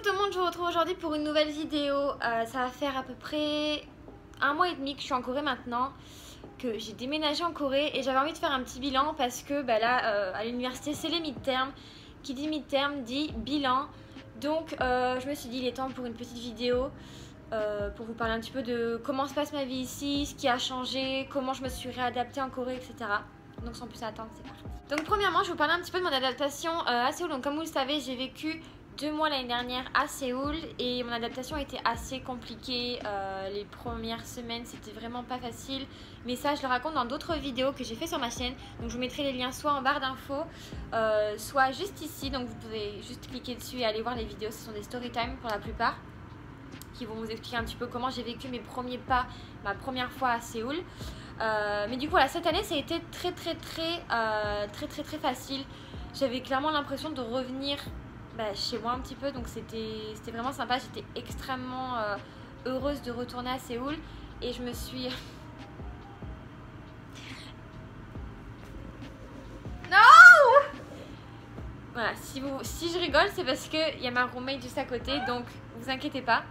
Coucou tout le monde, je vous retrouve aujourd'hui pour une nouvelle vidéo. Ça va faire à peu près 1 mois et demi que je suis en Corée maintenant, que j'ai déménagé en Corée et j'avais envie de faire un petit bilan parce que là à l'université c'est les midterms. Qui dit midterm dit bilan. Donc je me suis dit il est temps pour une petite vidéo pour vous parler un petit peu de comment se passe ma vie ici, ce qui a changé, comment je me suis réadaptée en Corée, etc. Donc sans plus attendre, c'est parti. Donc premièrement je vais vous parler un petit peu de mon adaptation à Séoul. Donc comme vous le savez, j'ai vécu 2 mois l'année dernière à Séoul et mon adaptation était assez compliquée. Les premières semaines c'était vraiment pas facile, mais ça je le raconte dans d'autres vidéos que j'ai fait sur ma chaîne. Donc je vous mettrai les liens soit en barre d'infos, soit juste ici. Donc vous pouvez juste cliquer dessus et aller voir les vidéos. Ce sont des story time pour la plupart qui vont vous expliquer un petit peu comment j'ai vécu mes premiers pas, ma première fois à Séoul. Mais du coup voilà, cette année ça a été très facile. J'avais clairement l'impression de revenir chez moi un petit peu, donc c'était vraiment sympa. J'étais extrêmement heureuse de retourner à Séoul et je me suis... Non! Voilà, si je rigole c'est parce qu'il y a ma roommate juste à côté, donc vous inquiétez pas.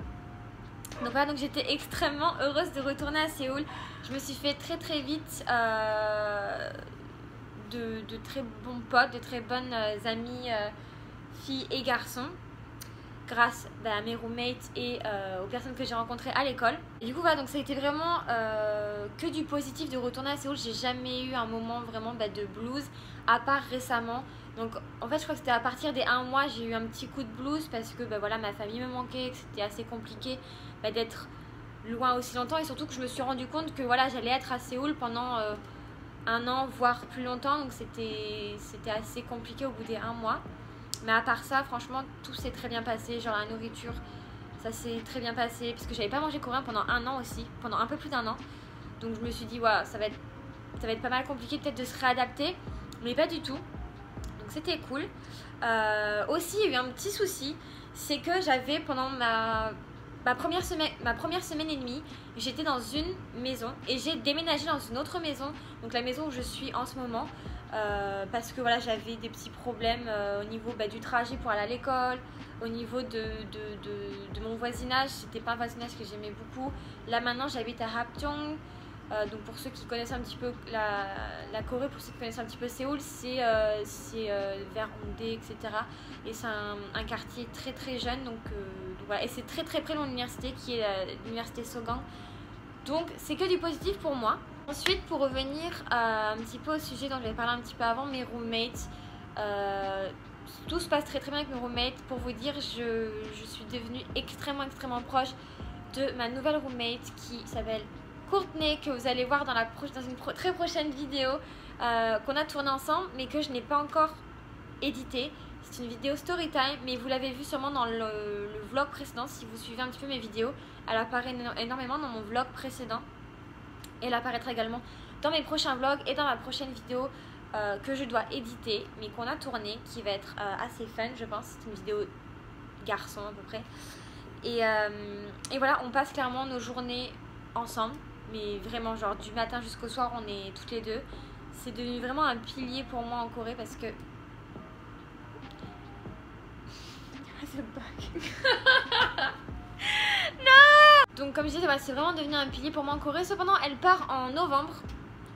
Donc voilà, donc j'étais extrêmement heureuse de retourner à Séoul. Je me suis fait très vite de très bons potes, de très bonnes amies, filles et garçons, grâce à mes roommates et aux personnes que j'ai rencontrées à l'école. Et du coup voilà, donc ça a été vraiment que du positif de retourner à Séoul. J'ai jamais eu un moment vraiment de blues, à part récemment. Donc en fait je crois que c'était à partir des 1 mois j'ai eu un petit coup de blues parce que voilà, ma famille me manquait, que c'était assez compliqué d'être loin aussi longtemps, et surtout que je me suis rendu compte que voilà, j'allais être à Séoul pendant 1 an voire plus longtemps, donc c'était assez compliqué au bout des 1 mois. Mais à part ça, franchement, tout s'est très bien passé. Genre la nourriture, ça s'est très bien passé. Parce que j'avais pas mangé coréen pendant 1 an aussi. Pendant un peu plus d'1 an. Donc je me suis dit, ouais, ça va être pas mal compliqué peut-être de se réadapter. Mais pas du tout. Donc c'était cool. Aussi, il y a eu un petit souci. C'est que j'avais pendant ma première semaine et demie, j'étais dans une maison. Et j'ai déménagé dans une autre maison. Donc la maison où je suis en ce moment. Parce que voilà, j'avais des petits problèmes au niveau du trajet pour aller à l'école, au niveau de mon voisinage. C'était pas un voisinage que j'aimais beaucoup. Là maintenant j'habite à Hapjeong, donc pour ceux qui connaissent un petit peu la Corée, pour ceux qui connaissent un petit peu Séoul, c'est vers Hongdae, etc. Et c'est un quartier très jeune, donc voilà. Et c'est très près de mon université qui est l'université Sogang. Donc c'est que du positif pour moi. Ensuite, pour revenir un petit peu au sujet dont j'avais parlé un petit peu avant, mes roommates, tout se passe très bien avec mes roommates. Pour vous dire, je suis devenue extrêmement proche de ma nouvelle roommate qui s'appelle Courtney, que vous allez voir dans une très prochaine vidéo qu'on a tournée ensemble, mais que je n'ai pas encore éditée. C'est une vidéo story time, mais vous l'avez vu sûrement dans le vlog précédent. Si vous suivez un petit peu mes vidéos, elle apparaît énormément dans mon vlog précédent. Elle apparaîtra également dans mes prochains vlogs et dans ma prochaine vidéo que je dois éditer, mais qu'on a tournée, qui va être assez fun, je pense. C'est une vidéo garçon à peu près. Et voilà, on passe clairement nos journées ensemble, mais vraiment genre du matin jusqu'au soir, on est toutes les deux. C'est devenu vraiment un pilier pour moi en Corée parce que... Non! Donc comme je disais, c'est vraiment devenu un pilier pour moi en Corée. Cependant, elle part en novembre.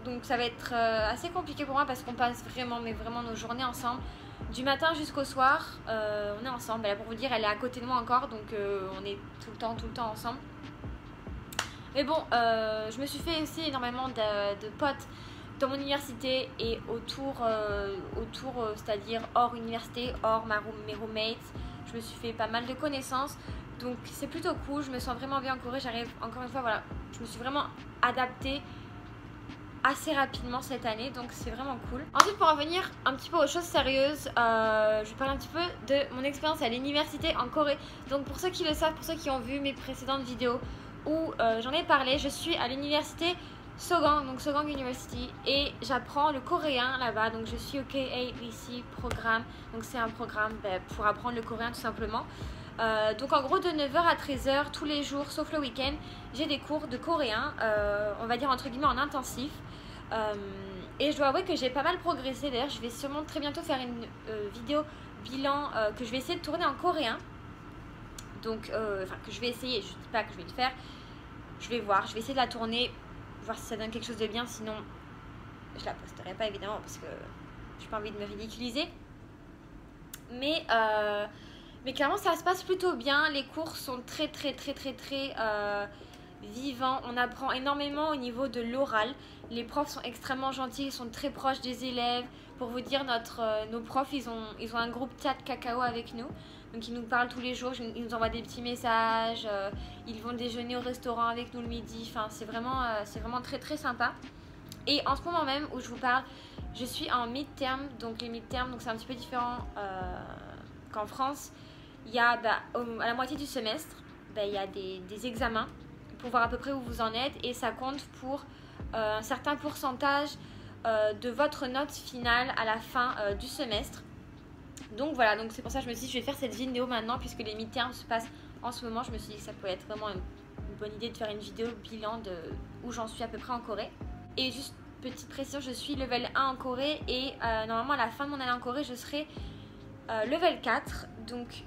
Donc ça va être assez compliqué pour moi parce qu'on passe vraiment nos journées ensemble. Du matin jusqu'au soir, on est ensemble. Là, pour vous dire, elle est à côté de moi encore. Donc on est tout le temps ensemble. Mais bon, je me suis fait aussi énormément de potes dans mon université et autour c'est-à-dire hors université, hors mes roommates. Je me suis fait pas mal de connaissances. Donc c'est plutôt cool, je me sens vraiment bien en Corée. J'arrive encore une fois, voilà, je me suis vraiment adaptée assez rapidement cette année, donc c'est vraiment cool. Ensuite, pour en venir un petit peu aux choses sérieuses, je vais parler un petit peu de mon expérience à l'université en Corée. Donc pour ceux qui le savent, pour ceux qui ont vu mes précédentes vidéos où j'en ai parlé, je suis à l'université Sogang, donc Sogang University, et j'apprends le coréen là-bas. Donc je suis au KABC programme, donc c'est un programme pour apprendre le coréen tout simplement. Donc en gros de 9h à 13h tous les jours sauf le week-end, j'ai des cours de coréen, on va dire entre guillemets en intensif. Et je dois avouer que j'ai pas mal progressé. D'ailleurs je vais sûrement très bientôt faire une vidéo bilan que je vais essayer de tourner en coréen. Donc, enfin, que je vais essayer, je ne dis pas que je vais le faire. Je vais voir, je vais essayer de la tourner, voir si ça donne quelque chose de bien. Sinon, je la posterai pas évidemment parce que j'ai pas envie de me ridiculiser. Mais clairement, ça se passe plutôt bien. Les cours sont très vivants. On apprend énormément au niveau de l'oral. Les profs sont extrêmement gentils, ils sont très proches des élèves. Pour vous dire, nos profs, ils ont un groupe chat cacao avec nous. Donc ils nous parlent tous les jours, ils nous envoient des petits messages. Ils vont déjeuner au restaurant avec nous le midi. Enfin, c'est vraiment très sympa. Et en ce moment même où je vous parle, je suis en mid-term. Donc les mid-term, donc c'est un petit peu différent qu'en France. Il y a à la moitié du semestre, il y a des examens pour voir à peu près où vous en êtes. Et ça compte pour un certain pourcentage de votre note finale à la fin du semestre. Donc voilà, donc c'est pour ça que je me suis dit je vais faire cette vidéo maintenant puisque les midterms se passent en ce moment. Je me suis dit que ça pouvait être vraiment une bonne idée de faire une vidéo bilan de où j'en suis à peu près en Corée. Et juste petite précision, je suis level 1 en Corée et normalement à la fin de mon année en Corée je serai level 4. Donc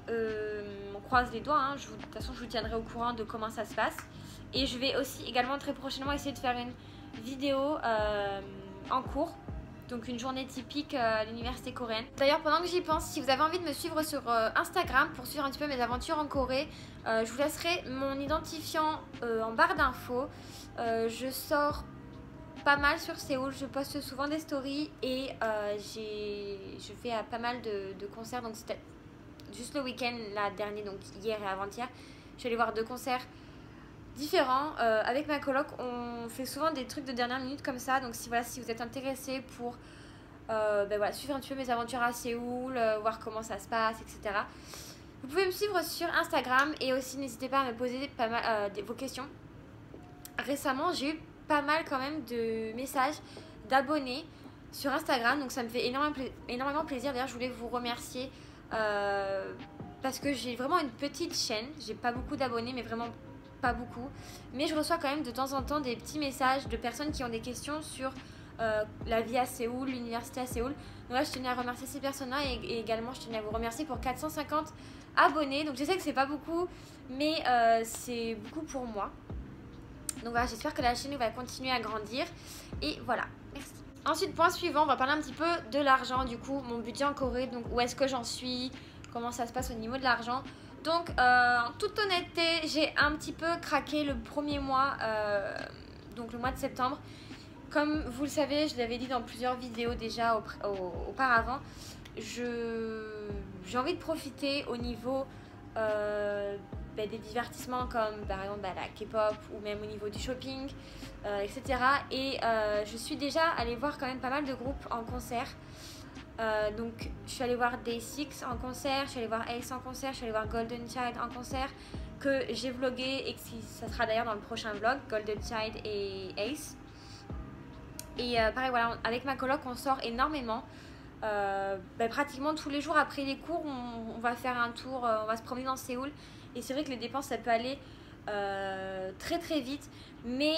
on croise les doigts, hein. De toute façon je vous tiendrai au courant de comment ça se passe. Et je vais aussi également très prochainement essayer de faire une vidéo en cours. Donc une journée typique à l'université coréenne. D'ailleurs pendant que j'y pense, si vous avez envie de me suivre sur Instagram pour suivre un petit peu mes aventures en Corée, je vous laisserai mon identifiant en barre d'infos. Je sors pas mal sur Séoul, je poste souvent des stories et je fais pas mal de concerts. Donc c'était juste le week-end là dernier, donc hier et avant-hier, je suis allée voir 2 concerts différents. Avec ma coloc, on fait souvent des trucs de dernière minute comme ça. Donc si vous êtes intéressé pour suivre un petit peu mes aventures à Séoul, voir comment ça se passe, etc. Vous pouvez me suivre sur Instagram et aussi n'hésitez pas à me poser pas mal vos questions. Récemment, j'ai eu pas mal quand même de messages d'abonnés sur Instagram, donc ça me fait énormément plaisir. D'ailleurs, je voulais vous remercier parce que j'ai vraiment une petite chaîne. J'ai pas beaucoup d'abonnés, mais vraiment pas beaucoup, mais je reçois quand même de temps en temps des petits messages de personnes qui ont des questions sur la vie à Séoul, l'université à Séoul. Donc là, je tenais à remercier ces personnes-là et également je tenais à vous remercier pour 450 abonnés. Donc je sais que c'est pas beaucoup, mais c'est beaucoup pour moi. Donc voilà, j'espère que la chaîne va continuer à grandir. Et voilà, merci. Ensuite, point suivant, on va parler un petit peu de l'argent. Du coup, mon budget en Corée, donc où est-ce que j'en suis, comment ça se passe au niveau de l'argent. Donc, en toute honnêteté, j'ai un petit peu craqué le premier mois, donc le mois de septembre. Comme vous le savez, je l'avais dit dans plusieurs vidéos déjà auparavant, j'ai envie de profiter au niveau des divertissements comme par exemple la K-pop ou même au niveau du shopping, etc. Et je suis déjà allée voir quand même pas mal de groupes en concert. Donc je suis allée voir Day6 en concert, je suis allée voir Ace en concert, je suis allée voir Golden Child en concert que j'ai vlogué et ça sera d'ailleurs dans le prochain vlog, Golden Child et Ace. Et pareil voilà, avec ma coloc on sort énormément, pratiquement tous les jours après les cours on va faire un tour, on va se promener dans Séoul. Et c'est vrai que les dépenses ça peut aller très vite, mais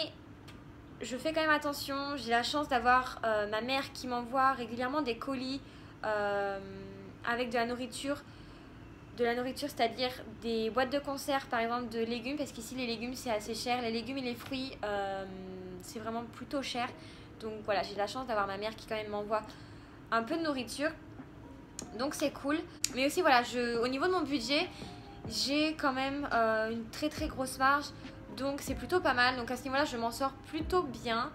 je fais quand même attention. J'ai la chance d'avoir ma mère qui m'envoie régulièrement des colis avec de la nourriture, c'est-à-dire des boîtes de conserve par exemple de légumes, parce qu'ici les légumes c'est assez cher, les légumes et les fruits c'est vraiment plutôt cher. Donc voilà, j'ai la chance d'avoir ma mère qui quand même m'envoie un peu de nourriture, donc c'est cool. Mais aussi voilà, au niveau de mon budget, j'ai quand même une très grosse marge. Donc c'est plutôt pas mal, donc à ce niveau là je m'en sors plutôt bien.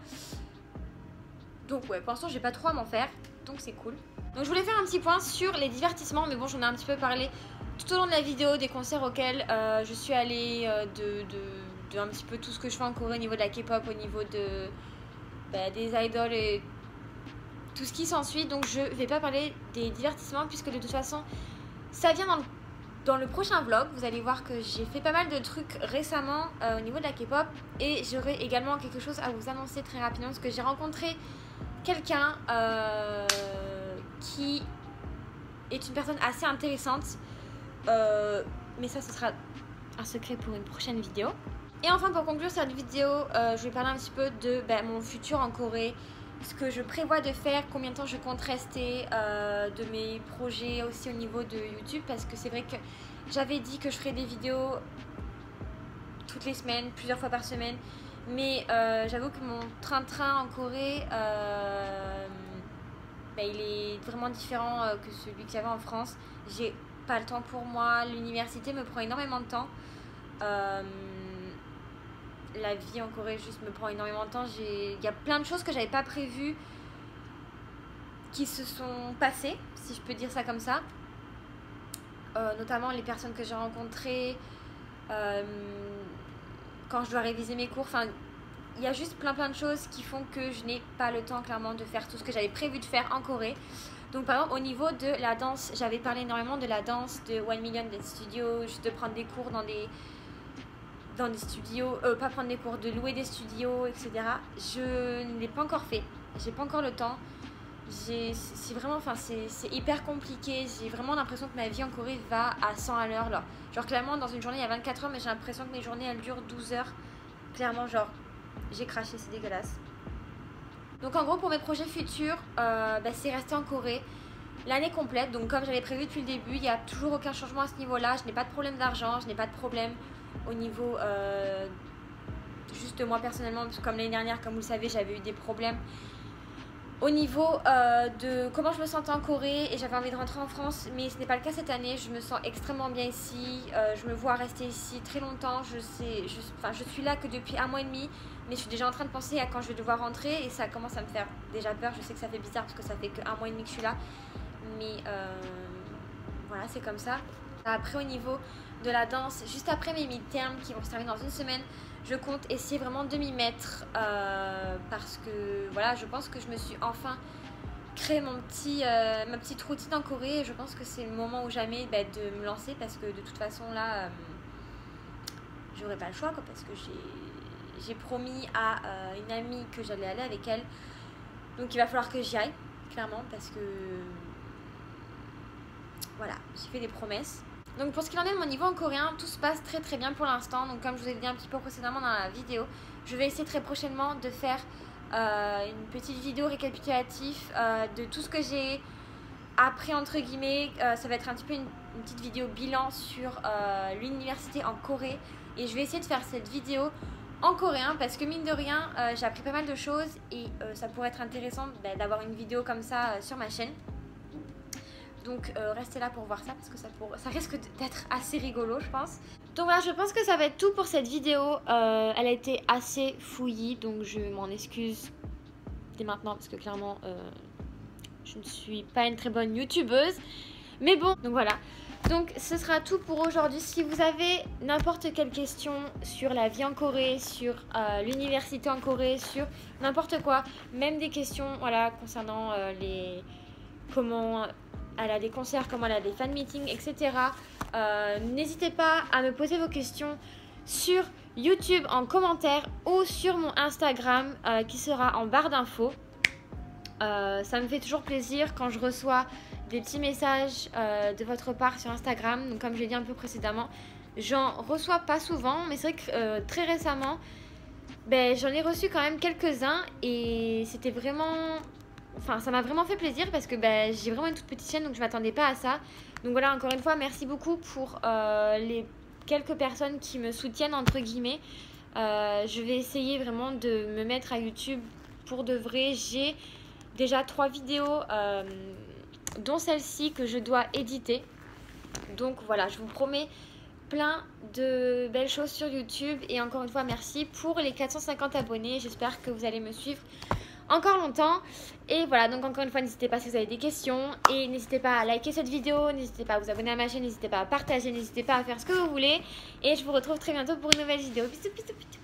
Donc ouais, pour l'instant j'ai pas trop à m'en faire, donc c'est cool. Donc je voulais faire un petit point sur les divertissements, mais bon j'en ai un petit peu parlé tout au long de la vidéo, des concerts auxquels je suis allée, de un petit peu tout ce que je fais en Corée au niveau de la K-pop, au niveau des idoles et tout ce qui s'ensuit. Donc je vais pas parler des divertissements puisque de toute façon ça vient dans le prochain vlog. Vous allez voir que j'ai fait pas mal de trucs récemment au niveau de la K-pop. Et j'aurai également quelque chose à vous annoncer très rapidement parce que j'ai rencontré quelqu'un qui est une personne assez intéressante. Mais ça, ce sera un secret pour une prochaine vidéo. Et enfin, pour conclure cette vidéo, je vais parler un petit peu de mon futur en Corée. Ce que je prévois de faire, combien de temps je compte rester, de mes projets aussi au niveau de YouTube, parce que c'est vrai que J'avais dit que je ferais des vidéos toutes les semaines, plusieurs fois par semaine. Mais j'avoue que mon train-train en Corée, il est vraiment différent que celui que j'avais en France. J'ai pas le temps pour moi, l'université me prend énormément de temps. La vie en Corée juste me prend énormément de temps. Il y a plein de choses que j'avais pas prévues qui se sont passées, si je peux dire ça comme ça. Notamment les personnes que j'ai rencontrées, quand je dois réviser mes cours. Enfin, il y a juste plein de choses qui font que je n'ai pas le temps clairement de faire tout ce que j'avais prévu de faire en Corée. Donc par exemple au niveau de la danse, j'avais parlé énormément de la danse, de 1 Million Dance Studio, juste de prendre des cours dans des studios, pas prendre des cours, de louer des studios, etc. Je ne l'ai pas encore fait, j'ai pas encore le temps. C'est vraiment, enfin c'est hyper compliqué. J'ai vraiment l'impression que ma vie en Corée va à 100 à l'heure là. Genre clairement dans une journée il y a 24 heures, mais j'ai l'impression que mes journées elles durent 12 heures. Clairement genre j'ai craché, c'est dégueulasse. Donc en gros pour mes projets futurs, c'est rester en Corée l'année complète. Donc comme j'avais prévu depuis le début, il n'y a toujours aucun changement à ce niveau là. Je n'ai pas de problème d'argent, je n'ai pas de problème au niveau juste moi personnellement, parce que comme l'année dernière, comme vous le savez, j'avais eu des problèmes au niveau de comment je me sentais en Corée et j'avais envie de rentrer en France, mais ce n'est pas le cas cette année. Je me sens extrêmement bien ici, je me vois rester ici très longtemps. Je suis là que depuis 1 mois et demi, mais je suis déjà en train de penser à quand je vais devoir rentrer et ça commence à me faire déjà peur. Je sais que ça fait bizarre parce que ça fait que 1 mois et demi que je suis là, mais voilà, c'est comme ça. Après au niveau de la danse, juste après mes midterms qui vont se terminer dans une semaine, je compte essayer vraiment de m'y mettre parce que voilà, je pense que je me suis enfin créé ma petite routine en Corée et je pense que c'est le moment ou jamais de me lancer parce que de toute façon là j'aurai pas le choix parce que j'ai promis à une amie que j'allais aller avec elle, donc il va falloir que j'y aille clairement parce que voilà, j'ai fait des promesses. Donc pour ce qu'il en est de mon niveau en coréen, tout se passe très bien pour l'instant. Donc comme je vous ai dit un petit peu précédemment dans la vidéo, je vais essayer très prochainement de faire une petite vidéo récapitulative de tout ce que j'ai appris entre guillemets. Ça va être un petit peu une petite vidéo bilan sur l'université en Corée. Et je vais essayer de faire cette vidéo en coréen parce que mine de rien, j'ai appris pas mal de choses et ça pourrait être intéressant d'avoir une vidéo comme ça sur ma chaîne. Donc restez là pour voir ça parce que ça risque d'être assez rigolo je pense. Donc voilà, je pense que ça va être tout pour cette vidéo. Elle a été assez fouillie donc je m'en excuse dès maintenant parce que clairement je ne suis pas une très bonne youtubeuse. Mais bon, donc voilà. Donc ce sera tout pour aujourd'hui. Si vous avez n'importe quelle question sur la vie en Corée, sur l'université en Corée, sur n'importe quoi, même des questions voilà, concernant comment elle a des concerts, comment elle a des fan meetings, etc. N'hésitez pas à me poser vos questions sur YouTube en commentaire ou sur mon Instagram qui sera en barre d'infos. Ça me fait toujours plaisir quand je reçois des petits messages de votre part sur Instagram. Donc comme je l'ai dit un peu précédemment, j'en reçois pas souvent, mais c'est vrai que très récemment, j'en ai reçu quand même quelques-uns et c'était vraiment... Enfin, ça m'a vraiment fait plaisir parce que j'ai vraiment une toute petite chaîne donc je m'attendais pas à ça. Donc voilà, encore une fois, merci beaucoup pour les quelques personnes qui me soutiennent entre guillemets. Je vais essayer vraiment de me mettre à YouTube pour de vrai. J'ai déjà 3 vidéos dont celle-ci que je dois éditer. Donc voilà, je vous promets plein de belles choses sur YouTube. Et encore une fois, merci pour les 450 abonnés. J'espère que vous allez me suivre encore longtemps. Et voilà, donc encore une fois, n'hésitez pas si vous avez des questions. Et n'hésitez pas à liker cette vidéo, n'hésitez pas à vous abonner à ma chaîne, n'hésitez pas à partager, n'hésitez pas à faire ce que vous voulez. Et je vous retrouve très bientôt pour une nouvelle vidéo. Bisous, bisous, bisous.